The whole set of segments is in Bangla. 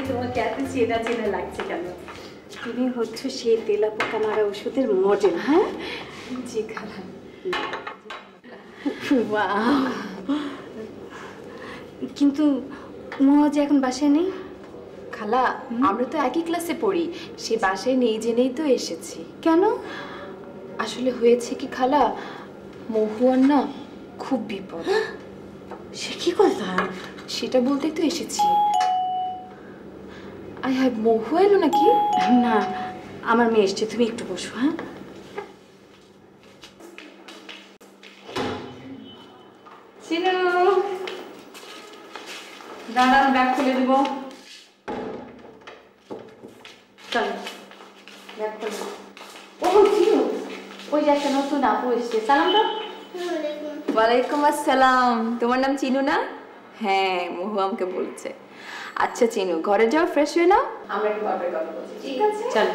তোমাকে এত চেনা চেনা লাগছে কেন? তুমি হচ্ছে সেই তেলাপোকা মারা ওষুধের মডেল। হ্যাঁ জি খালা। কিন্তু মহুয়া যে এখন বাসায় নেই। খালা আমরা তো একই ক্লাসে পড়ি, সে বাসায় নেই জেনেই তো এসেছি। কেন? আসলে হয়েছে কি খালা, মহুয়ার না খুব বিপদ। সে কি কথা? সেটা বলতেই তো এসেছি। আই হ্যাভ মহুয়া এলো নাকি? না, আমার মেয়ে এসছে, তুমি একটু বসো। হ্যাঁ চিনু, দাঁড়ান, ব্যাগ খুলে দিব। চলো ব্যাগ খুলে। ও চিনু, ওই যে একটা নতুন আপু এসছে, সালাম দাও। ওয়ালাইকুম আসসালাম। তোমার নাম চিনু না? হ্যাঁ, মহুয়া আমাকে বলছে। আচ্ছা চিনু, ঘরে যাও, ফ্রেশ হয়ে নাও, আমরা একটু গল্পের গল্প বলছি। ঠিক আছে চলো।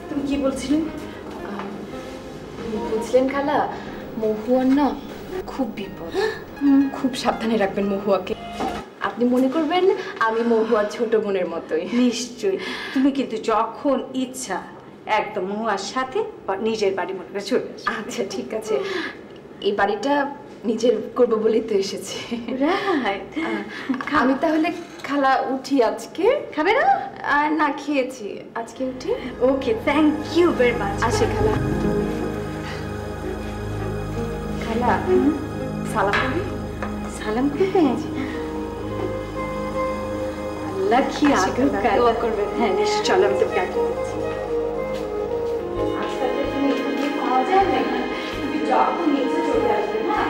তুমি কি বলছিলে? বুঝলেন খালা, মহুয়ার না খুব বিপদ, খুব সাবধানে রাখবেন মহুয়াকে। আপনি মনে করবেন আমি মহুয়ার ছোট বোনের মতোই। নিশ্চয়ই। তুমি কিন্তু যখন ইচ্ছা একদম মহুয়ার সাথে নিজের বাড়ি মনে করে চলে আসো। আচ্ছা ঠিক আছে, এই বাড়িটা নিজের করবো বলেই তো এসেছি। রাইট। আমি তাহলে খালা উঠি আজকে। খাবে না? না খেয়েছি, আজকে উঠি। ওকে, থ্যাংক ইউ ভেরি মাচ। আসি খালা। খালা সালাম করি। সালাম করবে? আল্লাহ কি দোয়া করবেন। হ্যাঁ নিশ্চয়। চলো আমি তোকে আগে দিচ্ছি। আজকাল তো তুমি একটু দিয়ে পাওয়া যায় না, তুমি যখন নিচে চলে আসবে। না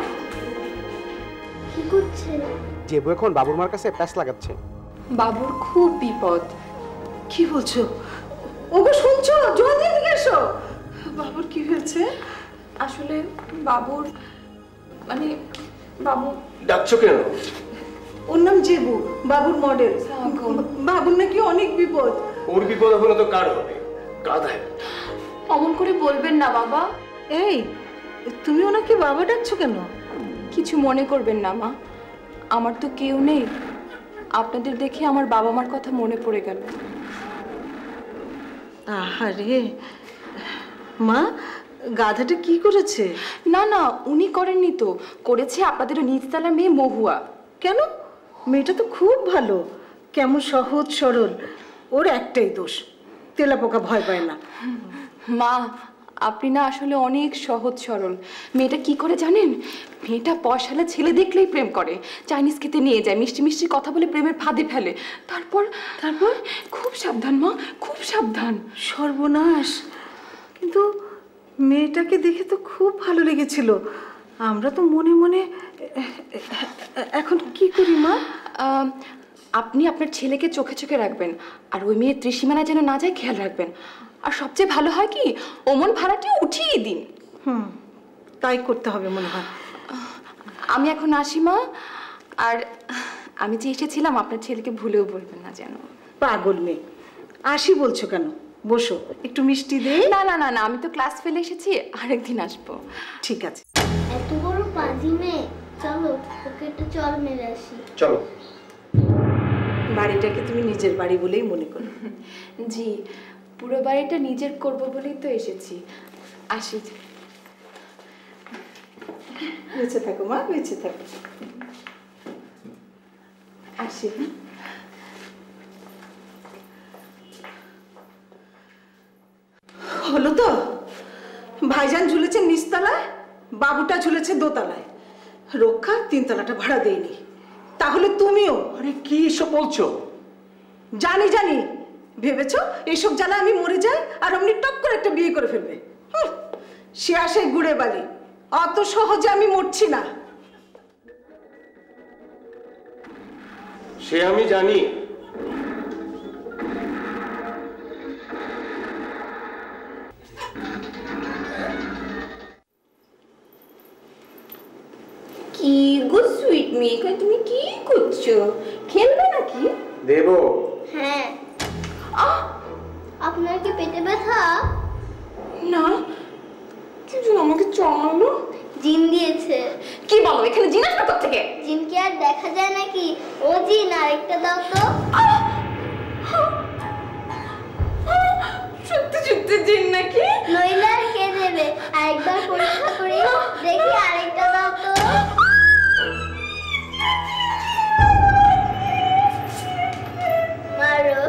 কি করছে? জেবু এখন বাবুর মার কাছে প্যাস লাগাচ্ছে। বাবুর খুব বিপদ। কি বলছো? ওগো শুনছো? জলদি এদিকে এসো। বাবুর কি হয়েছে? আসলে বাবুর মানে বাবু ডাকছো কেন? ওর নাম জেবু, বাবুর মডেল। বাবুর নাকি অনেক বিপদ। ওর বিপদ হলে তো কার হবে? গাধায়। অমন করে বলবেন না বাবা। এই তুমি ওনাকে বাবা ডাকছো কেন? কিছু মনে করবেন না মা, আমার তো কেউ নেই, আপনাদের দেখে আমার বাবা মার কথা মনে পড়ে গেল। আহারে মা, গাধাটা কি করেছে? না না, উনি করেননি তো, করেছে আপনাদের নিচতলার মেয়ে মহুয়া। কেন? মেয়েটা তো খুব ভালো, কেমন সহজ সরল। ওর একটাই দোষ, তেলাপোকা ভয় পায় না। মা আপনি না আসলে অনেক সহজ সরল। মেয়েটা কি করে জানেন? মেয়েটা পয়সালা ছেলে দেখলেই প্রেম করে, চাইনিজ খেতে নিয়ে যায়, মিষ্টি মিষ্টি কথা বলে প্রেমের ফাঁদে ফেলে। তারপর তারপর খুব সাবধান মা, খুব সাবধান। সর্বনাশ! কিন্তু মেয়েটাকে দেখে তো খুব ভালো লেগেছিল। আমরা তো মনে মনে, এখন কি করি মা? আপনি আপনার ছেলেকে চোখে চোখে রাখবেন, আর ওই মেয়ের ত্রিসীমানা যেন না যায় খেয়াল রাখবেন। আর সবচেয়ে ভালো হয় কি, ওমন ভাড়াটিও উঠিয়ে দিন। তাই করতে হবে মনে হয়। আমি এখন আসি মা, আর আমি যে এসেছিলাম আপনার ছেলেকে ভুলেও বলবেন না যেন। পাগল মেয়ে, আসি বলছো কেন? বসো, একটু মিষ্টি দে। না না না না, আমি তো ক্লাস ফেলে এসেছি, আরেকদিন আসবো। ঠিক আছে। এত বড় পাজি মেয়ে, চলো ওকে একটু চল মেরে আসি। চলো। বাড়িটাকে তুমি নিজের বাড়ি বলেই মনে করো। জি, পুরো বাড়িটা নিজের করব বলেই তো এসেছি। আসি। বেঁচে থাকো মা, বেঁচে থাকো। আসি। হলো তো? ভাইজান ঝুলেছে নিচতলায়, বাবুটা ঝুলেছে দোতলায়। রক্ষা তিনতলাটা ভাড়া দেয়নি, তাহলে তুমিও। আরে কি এসব বলছো? জানি জানি, ভেবেছো এইসব জ্বালা আমি মরে যাই আর অমনি টপ করে একটা বিয়ে করে ফেলবে। সে আসে গুড়ে বালি, অত সহজে আমি মরছি না। সে আমি জানি। কি গো সুইট মেয়ে, তুমি কি করছো? খেলবে নাকি? দেবো। হ্যাঁ। আপনার কি পেটে ব্যথা? না, কি জন্য আমাকে চড়ালো? জিন দিয়েছে। কি বলো, এখানে জিন আসবে কোথা থেকে? জিন কি আর দেখা যায় নাকি? ও জিন, আরেকটা দাও তো। সত্যি সত্যি জিন নাকি? নইলে আর কে দেবে? আরেকবার পরীক্ষা করি, দেখি আরেকটা দাও তো। মারো।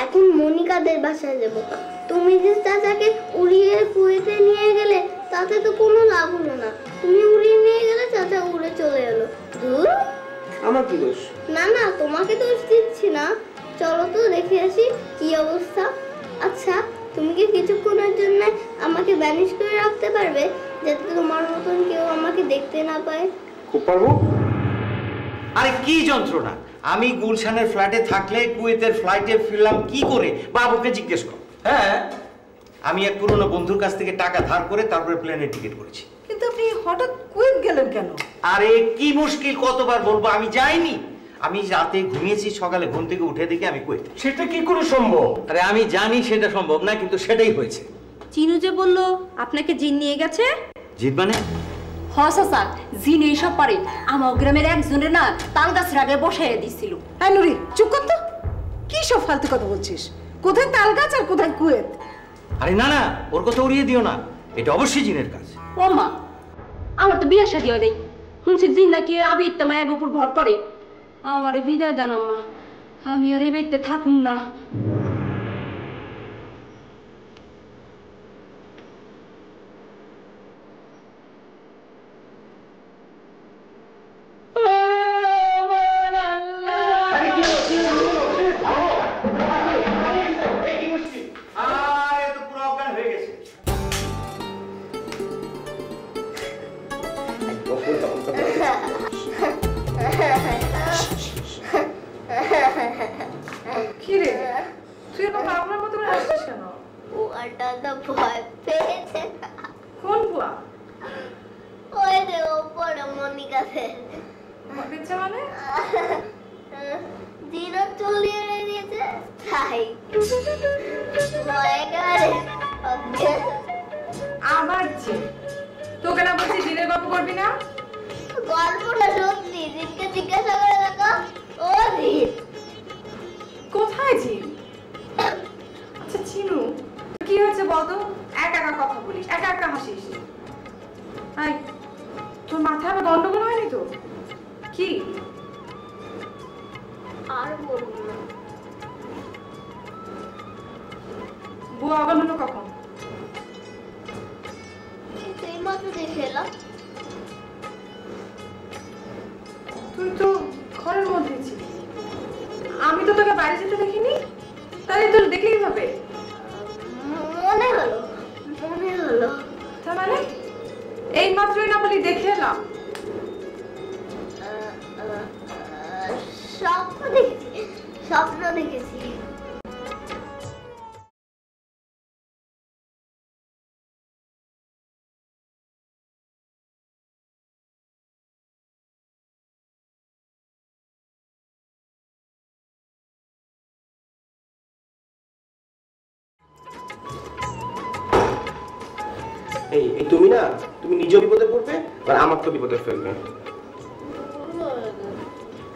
এখন মনিকাদের বাসায় যাব। তুমি যে চাচাকে উড়িয়ে কুয়েতে নিয়ে গেলে তাতে তো কোনো লাভ হলো না। তুমি উড়িয়ে নিয়ে গেলে চাচা উড়ে চলে এলো। ধুর, আমার কি দোষ? না না, তোমাকে দোষ দিচ্ছি না। চলো তো দেখে আসি কি অবস্থা। আচ্ছা, তুমি কি কিছুক্ষণের জন্য আমাকে ব্যানিশ করে রাখতে পারবে, যাতে তোমার মতন কেউ আমাকে দেখতে না পায়? খুব পারবো। আরে কি যন্ত্রণা! আমি গুলশানের ফ্ল্যাটে থাকলে কুয়েতের ফ্লাইটে ফিরলাম কি করে, বাবুকে জিজ্ঞেস কর। হ্যাঁ, আমি এক পুরনো বন্ধুর কাছ থেকে টাকা ধার করে তারপরে প্লেনের টিকিট করেছি। কিন্তু আপনি হঠাৎ কুয়েত গেলেন কেন? আরে কি মুশকিল, কতবার বলবো আমি যাইনি। আমি রাতে ঘুমিয়েছি, সকালে ঘুম থেকে উঠে দেখি আমি কুয়েতে। সেটা কি করে সম্ভব? আরে আমি জানি সেটা সম্ভব না, কিন্তু সেটাই হয়েছে। চিনু যে বললো আপনাকে জিন নিয়ে গেছে। জিত মানে? হসা জিন এইসব পারে। আমার গ্রামের একজনের না তাল গাছের আগে বসাইয়া দিছিল। হ্যাঁ নুরি, চুপ কর তো। কি সব ফালতু কথা বলছিস? কোথায় তাল গাছ আর কোথায় কুয়েত? আরে না না, ওর কথা উড়িয়ে দিও না, এটা অবশ্যই জিনের কাজ। ও মা, আমার তো বিয়ে শাদী হয় নাই। শুনছি জিন নাকি আবির মায়ের উপর ভর করে। আমার বিদায় দেন মা, আমি আর এই বাড়িতে থাকুন না। কি রে, তুই এরকম পাগলের মতো করে হাসছিস কেন? ওটা তো ভয় পেয়েছে। কোন বুয়া? ওই যে ওপরে মনিকাতে। পেয়েছে মানে? দিনও চলিয়ে দিয়েছে তাই ভয় করে। আবার জি, তোকে না বলছি জিনের গল্প করবি না? গল্পটা সত্যি, দিনকে জিজ্ঞাসা করে দেখো। ও দিন, কোথায় জিন? আচ্ছা চিনু, কি হয়েছে বলতো? একা একা কথা বলিস, একা একা হাসিস। আই, তোর মাথায় আবার গন্ডগোল হয়নি তো? কি আর বলবো না। বুয়া আবার হলো কখন? এই মাত্র দেখে এলাম। তুই তো ঘরের মধ্যে ছিলি, আমি তো তোকে বাইরে যেতে দেখিনি। তাহলে তোর দেখলেই হবে। মনে হলো, মনে হলো। তার মানে এই মাত্রই না বলি দেখে এলাম। স্বপ্ন দেখেছি, স্বপ্ন দেখেছি। এই এই তুমি না, তুমি নিজেও বিপদে পড়বে আর আমাকে বিপদে ফেলবে।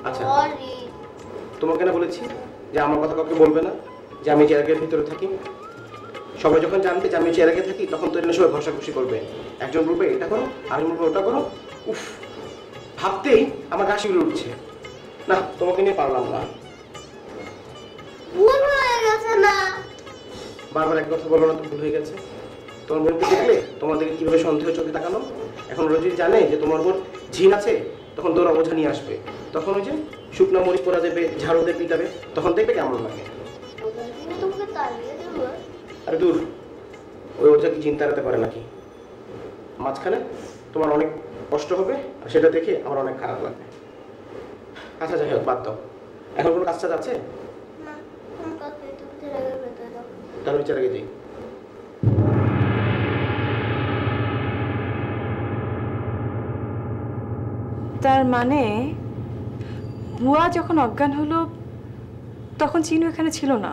আচ্ছা, সরি। তোমাকে না বলেছি যে আমার কথা কাউকে বলবে না, যে আমি চেয়ারের ভিতরে থাকি। সবাই যখন জানতে যে আমি চেয়ারে থাকি, তখন তো সবাই ঘষাঘষি করবে। একজন বলবে এটা করো, আরেকজন বলবে ওটা করো। উফ, ভাবতেই আমার গা শিউরে উঠছে। না, তোমাকে নিয়ে পারলাম না। ভুল হয়ে গেছে না? বারবার এক কথা বলো না তো, ভুল হয়ে গেছে। তোমার বোনকে দেখলে তোমাদেরকে কিভাবে সন্দেহ চোখে তাকানো। এখন ওরা যদি জানে যে তোমার বোন ঝিন আছে, তখন তোর অবঝা নিয়ে আসবে। তখন ওই যে শুকনো মরিচ পোড়া দেবে, ঝাড়ু দিয়ে পিটাবে, তখন দেখবে কেমন লাগে। তোমাকে তাড়িয়ে দেবো। আরে দূর, ওই ওঝা কি চিন্তা রাখতে পারে নাকি? মাঝখানে তোমার অনেক কষ্ট হবে, আর সেটা দেখে আমার অনেক খারাপ লাগবে। আচ্ছা যাই হোক, বাদ দাও। এখন কোনো কাজ টাজ আছে? না, কোন কথা তুমি ছেড়ে ভেতরে যাও। তাহলে বিচার আগে যাই। তার মানে বুয়া যখন অজ্ঞান হলো তখন চিনু এখানে ছিল না?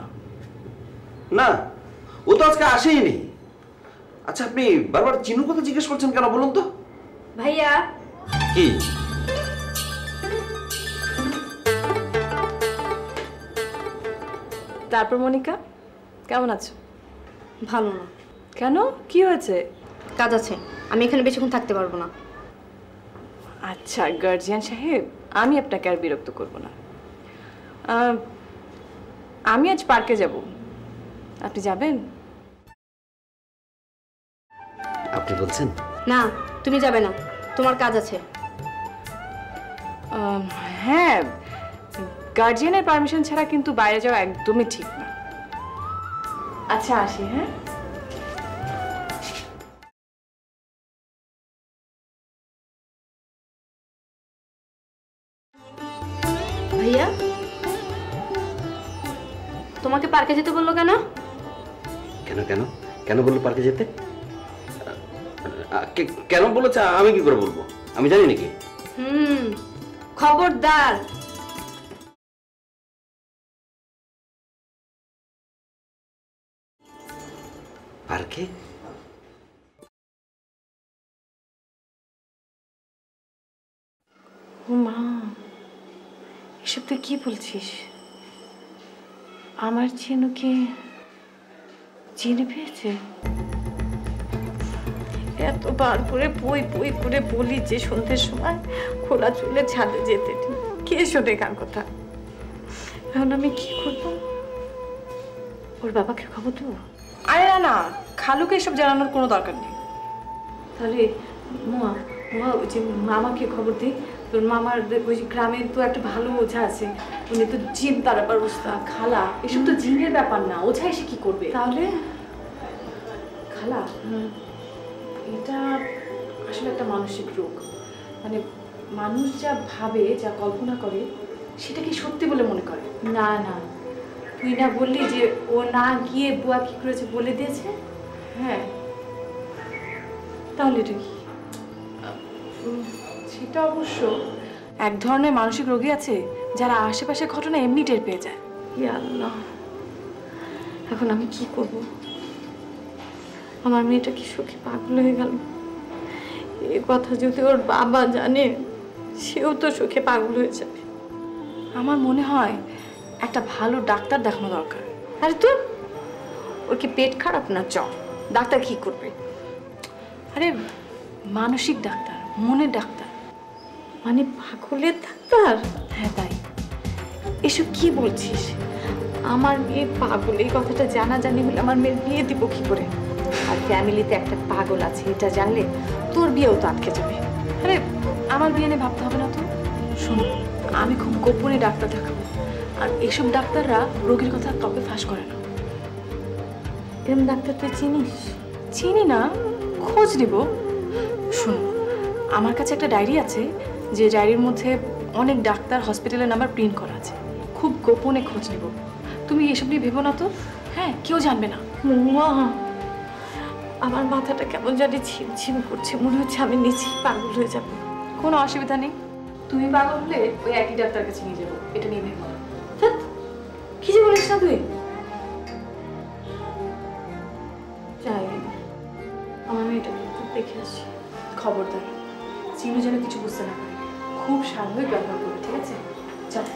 না, ও তো আজকে আসেইনি। আচ্ছা, আপনি বারবার চিনুর কথা জিজ্ঞেস করছেন কেন বলুন তো? ভাইয়া কি? তারপর মনিকা কেমন আছো? ভালো না। কেন, কি হয়েছে? কাজ আছে, আমি এখানে বেশিক্ষণ থাকতে পারবো না। আচ্ছা গার্জিয়ান সাহেব, আমি আপনাকে আর বিরক্ত করব না। আমি আজ পার্কে যাব, আপনি যাবেন? আপনি বলছেন? না, তুমি যাবে না, তোমার কাজ আছে। হ্যাঁ, গার্জিয়ানের পারমিশন ছাড়া কিন্তু বাইরে যাওয়া একদমই ঠিক না। আচ্ছা আসি। হ্যাঁ, ভাইয়া তোমাকে পার্কে যেতে বললো কেন? কেন কেন কেন বললো পার্কে যেতে? কেন বলেছে আমি কি করে বলবো? আমি জানি নাকি? খবরদার। পার্কে? ও মা, এসব তুই কি বলছিস? আমার চিনুকে চিনে পেয়েছে? এতবার করে বই বই করে বলি যে সন্ধ্যের সময় খোলা চুলে ছাদে যেতে, কে শোনে কার কথা? এখন আমি কি করবো? ওর বাবাকে খবর দেবো? আরে না না, খালুকে এসব জানানোর কোনো দরকার নেই। তাহলে ওই যে মামাকে খবর দিই। তোর মামার ওই গ্রামের তো একটা ভালো ওঝা আছে, উনি তো জিন তারাবার ওস্তাদ। খালা, এসব তো জিনের ব্যাপার না, ওঝা এসে কি করবে? তাহলে খালা, এটা আসলে একটা মানসিক রোগ। মানে মানুষ যা ভাবে, যা কল্পনা করে, সেটা কি সত্যি বলে মনে করে। না না, তুই না বললি যে ও না গিয়ে বুয়া কি করেছে বলে দিয়েছে? হ্যাঁ, তাহলে এটা কি? সেটা অবশ্য এক ধরনের মানসিক রোগী আছে যারা আশেপাশের ঘটনা এমনি টের পেয়ে যায়। ইয়া আল্লাহ, এখন আমি কি করব? আমার মেয়েটা কি সুখে পাগল হয়ে গেল। এই কথা যদি ওর বাবা জানে, সেও তো সুখে পাগল হয়ে যাবে। আমার মনে হয় একটা ভালো ডাক্তার দেখানো দরকার। আরে তোর ওর কি পেট খারাপ না? চ, ডাক্তার কি করবে? আরে মানসিক ডাক্তার, মনের ডাক্তার। মানে পাগলের ডাক্তার? হ্যাঁ তাই। এসব কি বলছিস? আমার মেয়ে পাগল, এই কথাটা জানাজানি হলে আমার মেয়ের বিয়ে দিব কি করে? আর ফ্যামিলিতে একটা পাগল আছে এটা জানলে তোর বিয়েও তো আটকে যাবে। আরে আমার বিয়ে নিয়ে ভাবতে হবে না তো। শোনো, আমি খুব গোপনে ডাক্তার দেখাবো, আর এসব ডাক্তাররা রোগীর কথা কাউকে ফাঁস করে না। এরকম ডাক্তার তুই চিনিস? চিনি না, খোঁজ নিব। শোনো, আমার কাছে একটা ডায়েরি আছে, যে ডায়েরির মধ্যে অনেক ডাক্তার হসপিটালের নাম্বার প্রিন্ট করা আছে। খুব গোপনে খোঁজ নিব। তুমি এসব নিয়ে ভেবো না তো। হ্যাঁ, কেউ জানবে না। আমার মাথাটা কেমন জানি ঝিমঝিম করছে, মনে হচ্ছে আমি নিচেই পাগল হয়ে যাব। কোনো অসুবিধা নেই, তুমি পাগল হলে ওই একই ডাক্তার কাছে নিয়ে যাবো, এটা নিয়ে ভেবো না। কি যে বলিস না তুই? যাই, আমার মেয়েটাকে খুব দেখে আসি। খবরদার চিনু যেন কিছু বুঝতে না পারে, খুব স্বাভাবিক ব্যবহার করবে, ঠিক আছে? চল।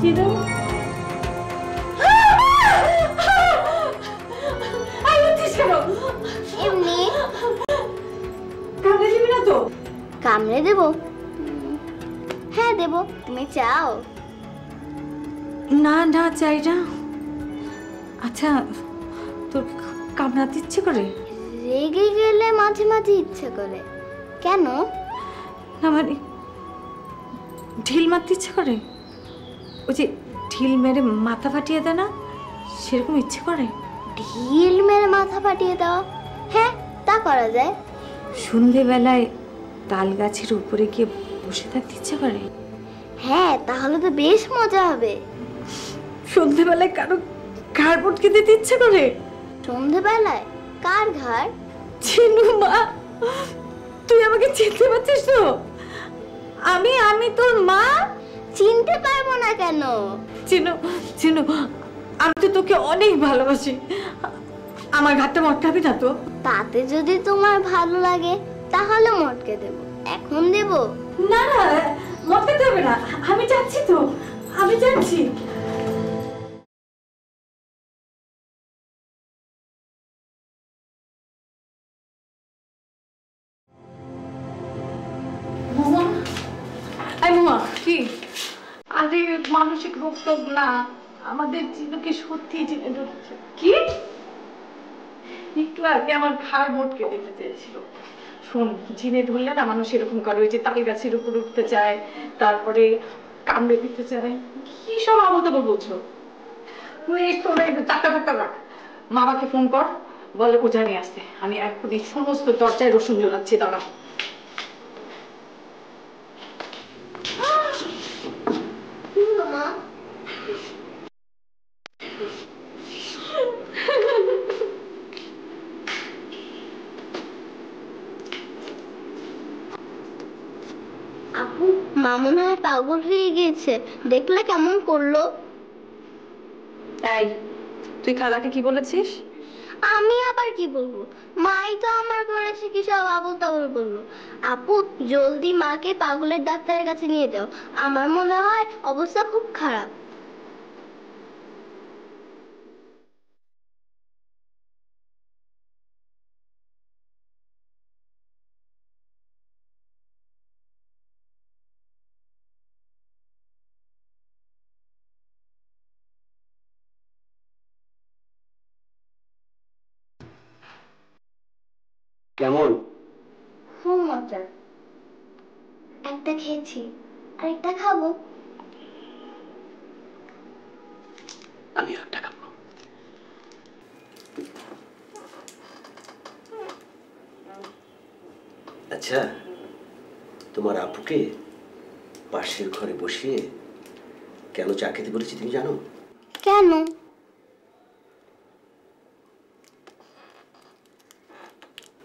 চিনু, এমনি কামড়ে দিবি না তো? কামড়ে দেবো? হ্যাঁ দেবো, তুমি চাও? না না, চাই না। আচ্ছা, তোর কামড়াতে ইচ্ছে করে? রেগে গেলে মাঝে মাঝে ইচ্ছে করে। কেন? না মানে ঢিল মারতে ইচ্ছে করে? ওই যে ঢিল মেরে মাথা ফাটিয়ে দেয় না, সেরকম ইচ্ছে করে? ঢিল মেরে মাথা ফাটিয়ে দেওয়া? হ্যাঁ, তা করা যায়। সন্ধেবেলায় তাল গাছের উপরে গিয়ে বসে থাকতে ইচ্ছে করে? হ্যাঁ, তাহলে তো বেশ মজা হবে। সন্ধেবেলায় কারো ঘাড় পটকে দিতে ইচ্ছে করে? সন্ধেবেলায়? কার ঘাড়? চিনু মা, তুই আমাকে চিনতে পারছিস তো? আমি তোর মা। চিনতে পারবো না কেন? চিনু চিনু, আমি তো তোকে অনেক ভালোবাসি। আমার ঘাটটা মটকাবি না তো? তাতে যদি তোমার ভালো লাগে তাহলে মটকে দেব। এখন দেব? না না, মটকাতে হবে না, আমি যাচ্ছি তো, আমি যাচ্ছি। কি? আরে মানসিক রোগ তো না, আমাদের চিনুকে সত্যি চিনে ধরছে। কি? একটু আগে আমার ঘাড় মোটকে দিতে চেয়েছিল। শোন, জিনে ধরলে না মানুষ এরকম করে, ওই যে তাল গাছের উপর উঠতে চায়, তারপরে কামড়ে দিতে চায়, কি সব আবল-তাবল বলছো। তুই টাকা রাখ, মামাকে ফোন কর, বলে বোঝা নিয়ে আসতে। আমি এখনই সমস্ত দরজায় রসুন জ্বলাচ্ছি, দাঁড়া। আপু, মা মনে হয় পাগল হয়ে গিয়েছে। দেখলে কেমন করলো? তাই তুই খালাকে কি বলেছিস? আমি আবার কি বলবো? মাই তো আমার ঘরে এসে কি সব আবল তাবল বললো। আপু, জলদি মাকে পাগলের ডাক্তারের কাছে নিয়ে যাও। আমার মনে হয় অবস্থা খুব খারাপ। কেমন? খুব মজা। একটা খেয়েছি, আরেকটা খাবো। আমি একটা খাবো। আচ্ছা, তোমার আপুকে পাশের ঘরে বসিয়ে কেন চা খেতে বলেছি তুমি জানো? কেন?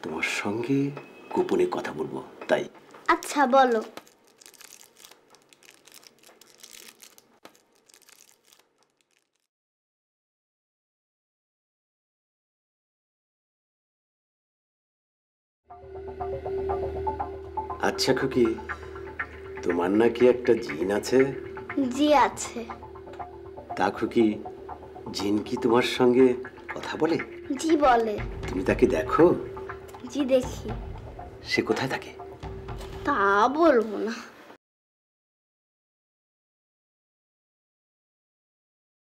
তোমার সঙ্গে গোপনে কথা বলবো তাই। আচ্ছা, বলো। আচ্ছা খুকি, তোমার নাকি একটা জিন আছে? জি আছে। তা খুকি, জিন কি তোমার সঙ্গে কথা বলে? জি বলে। তুমি তাকে দেখো? জি দেখি। সে কোথায় থাকে? তা বলবো না।